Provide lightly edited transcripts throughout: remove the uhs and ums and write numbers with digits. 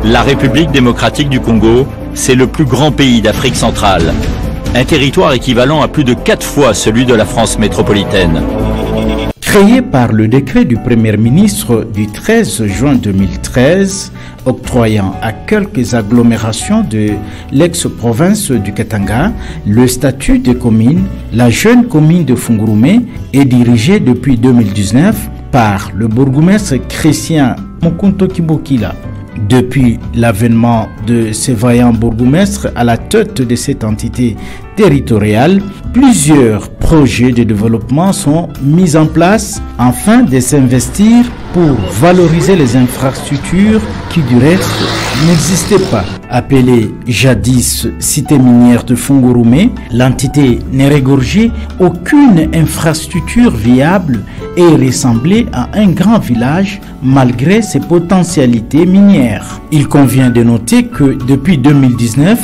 La République démocratique du Congo, c'est le plus grand pays d'Afrique centrale. Un territoire équivalent à plus de 4 fois celui de la France métropolitaine. Créé par le décret du Premier ministre du 13 juin 2013, octroyant à quelques agglomérations de l'ex-province du Katanga le statut de commune, la jeune commune de Fungurume est dirigée depuis 2019 par le bourgmestre Christian Mokunto Kibokila. Depuis l'avènement de ces vaillants bourgmestres à la tête de cette entité territoriale, plusieurs projets de développement sont mis en place afin de s'investir pour valoriser les infrastructures qui du reste n'existaient pas. Appelée jadis cité minière de Fungurume, l'entité ne regorgeait aucune infrastructure viable et ressemblait à un grand village malgré ses potentialités minières. Il convient de noter que depuis 2019,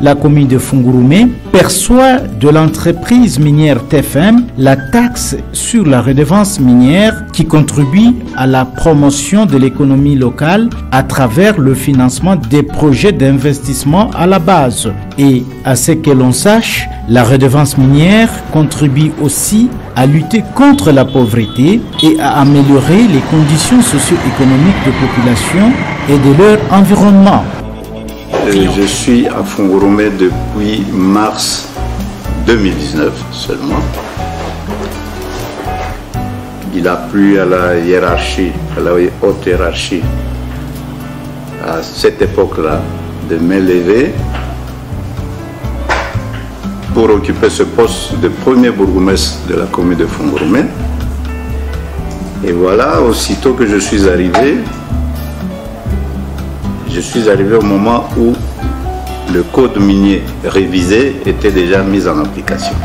la commune de Fungurume perçoit de l'entreprise minière TFM la taxe sur la redevance minière qui contribue à la promotion de l'économie locale à travers le financement des projets d'investissement à la base. Et à ce que l'on sache, la redevance minière contribue aussi à lutter contre la pauvreté et à améliorer les conditions socio-économiques de population et de leur environnement. Je suis à Fungurume depuis mars 2019 seulement. Il a plu à la hiérarchie, à la haute hiérarchie, à cette époque-là, de m'élever pour occuper ce poste de premier bourgmestre de la commune de Fungurume. Et voilà, aussitôt que je suis arrivé au moment où le code minier révisé était déjà mis en application.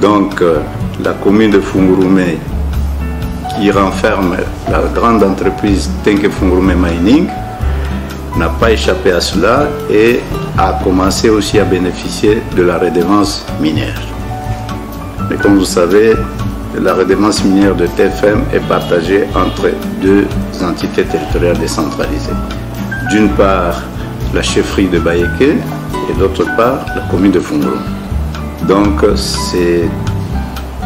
Donc la commune de Fungurume, qui renferme la grande entreprise Tenke Fungurume Mining, n'a pas échappé à cela et a commencé aussi à bénéficier de la redevance minière. Mais comme vous savez, la redevance minière de TFM est partagée entre deux entités territoriales décentralisées. D'une part, la chefferie de Bayeke et d'autre part, la commune de Fungurume. Donc, c'est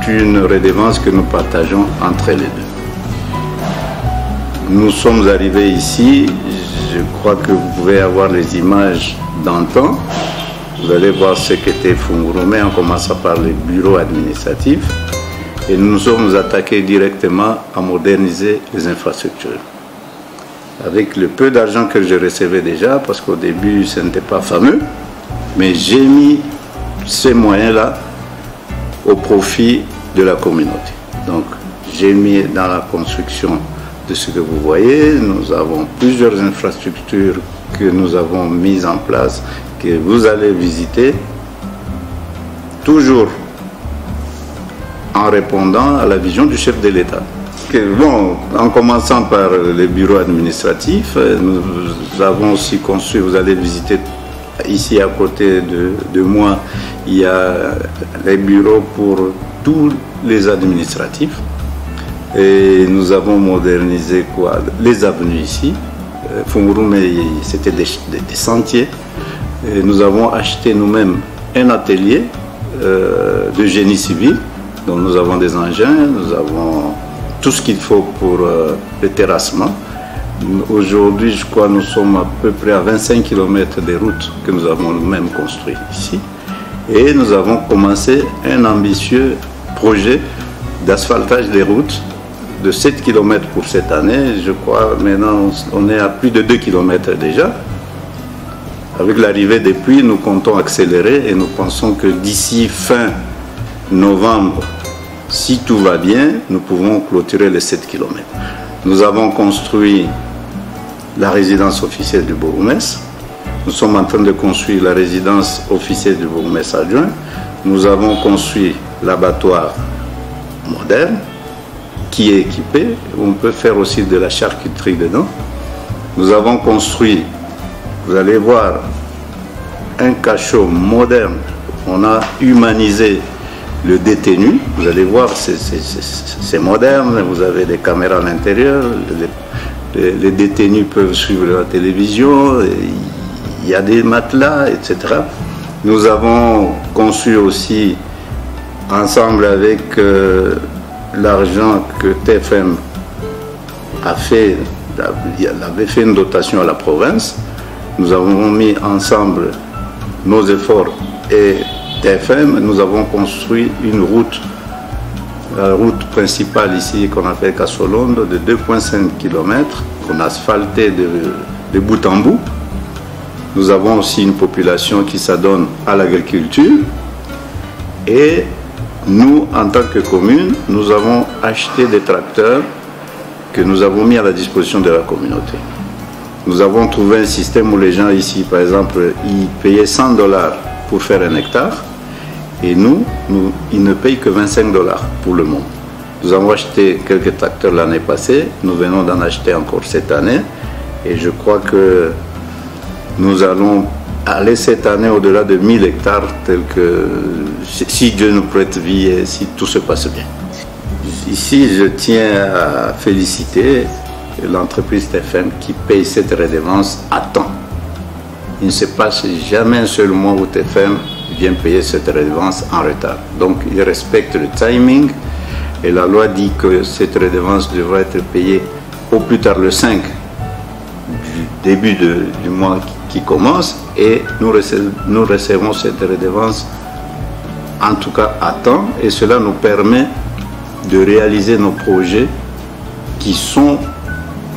une redevance que nous partageons entre les deux. Nous sommes arrivés ici, je crois que vous pouvez avoir les images d'antan. Vous allez voir ce qu'était Fungurume en commençant par les bureaux administratifs. Et nous nous sommes attaqués directement à moderniser les infrastructures. Avec le peu d'argent que je recevais déjà, parce qu'au début ce n'était pas fameux, mais j'ai mis ces moyens-là au profit de la communauté. Donc j'ai mis dans la construction de ce que vous voyez, nous avons plusieurs infrastructures que nous avons mises en place, que vous allez visiter, toujours en répondant à la vision du chef de l'État. Bon, en commençant par les bureaux administratifs, nous avons aussi construit, vous allez visiter ici à côté de moi, il y a les bureaux pour tous les administratifs. Et nous avons modernisé les avenues ici. Fungurume, c'était des sentiers. Et nous avons acheté nous-mêmes un atelier de génie civil. Donc nous avons des engins, nous avons tout ce qu'il faut pour le terrassement. Aujourd'hui, je crois, nous sommes à peu près à 25 km des routes que nous avons nous-mêmes construites ici. Et nous avons commencé un ambitieux projet d'asphaltage des routes de 7 km pour cette année. Je crois maintenant on est à plus de 2 km déjà. Avec l'arrivée des pluies, nous comptons accélérer et nous pensons que d'ici fin novembre, si tout va bien, nous pouvons clôturer les 7 km. Nous avons construit la résidence officielle du bourgmestre. Nous sommes en train de construire la résidence officielle du bourgmestre adjoint. Nous avons construit l'abattoir moderne qui est équipé. On peut faire aussi de la charcuterie dedans. Nous avons construit, vous allez voir, un cachot moderne. On a humanisé le détenu, vous allez voir, c'est moderne, vous avez des caméras à l'intérieur, les détenus peuvent suivre la télévision, il y a des matelas, etc. Nous avons conçu aussi, ensemble avec l'argent que TFM a fait, il avait fait une dotation à la province. Nous avons mis ensemble nos efforts et TFM, nous avons construit une route, la route principale ici qu'on appelle Kasolondo, de 2,5 km, qu'on a asphalté de bout en bout. Nous avons aussi une population qui s'adonne à l'agriculture et nous, en tant que commune, nous avons acheté des tracteurs que nous avons mis à la disposition de la communauté. Nous avons trouvé un système où les gens ici, par exemple, ils payaient 100 $ pour faire un hectare et ils ne payent que 25 $ pour le moment. Nous avons acheté quelques tracteurs l'année passée, nous venons d'en acheter encore cette année et je crois que nous allons aller cette année au-delà de 1000 hectares, tel que si Dieu nous prête vie et si tout se passe bien. Ici, je tiens à féliciter l'entreprise TFM qui paye cette redevance à temps. Il ne se passe jamais un seul mois où TFM vient payer cette redevance en retard. Donc, il respecte le timing et la loi dit que cette redevance devra être payée au plus tard le 5 du début du mois qui commence et nous recevons cette redevance en tout cas à temps et cela nous permet de réaliser nos projets qui sont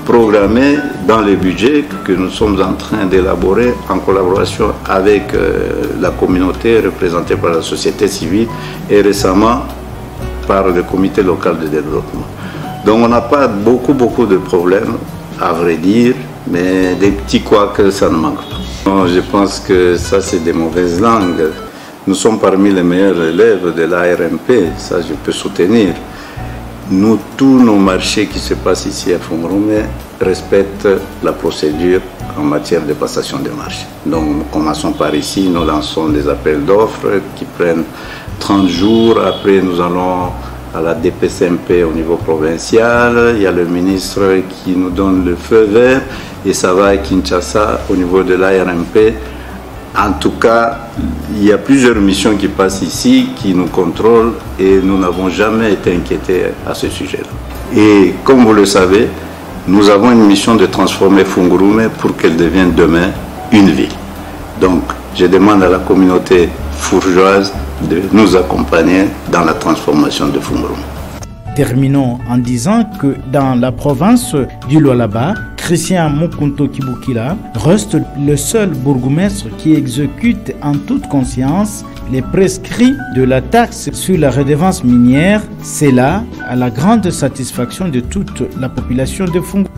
programmés dans les budgets que nous sommes en train d'élaborer en collaboration avec la communauté représentée par la société civile et récemment par le comité local de développement. Donc on n'a pas beaucoup de problèmes à vrai dire, mais des petits couacs, ça ne manque pas. Non, je pense que ça c'est des mauvaises langues. Nous sommes parmi les meilleurs élèves de l'ARMP, ça je peux soutenir. Nous, tous nos marchés qui se passent ici à Fungurumé respectent la procédure en matière de passation de marché. Donc, nous commençons par ici, nous lançons des appels d'offres qui prennent 30 jours. Après, nous allons à la DPCMP au niveau provincial. Il y a le ministre qui nous donne le feu vert et ça va à Kinshasa au niveau de l'ARMP. En tout cas, il y a plusieurs missions qui passent ici, qui nous contrôlent et nous n'avons jamais été inquiétés à ce sujet-là. Et comme vous le savez, nous avons une mission de transformer Fungurumé pour qu'elle devienne demain une ville. Donc, je demande à la communauté fourgeoise de nous accompagner dans la transformation de Fungurumé. Terminons en disant que dans la province du Lualaba, Christian Mukunto Kibukila reste le seul bourgmestre qui exécute en toute conscience les prescrits de la taxe sur la redevance minière. C'est là à la grande satisfaction de toute la population de Fungurumé.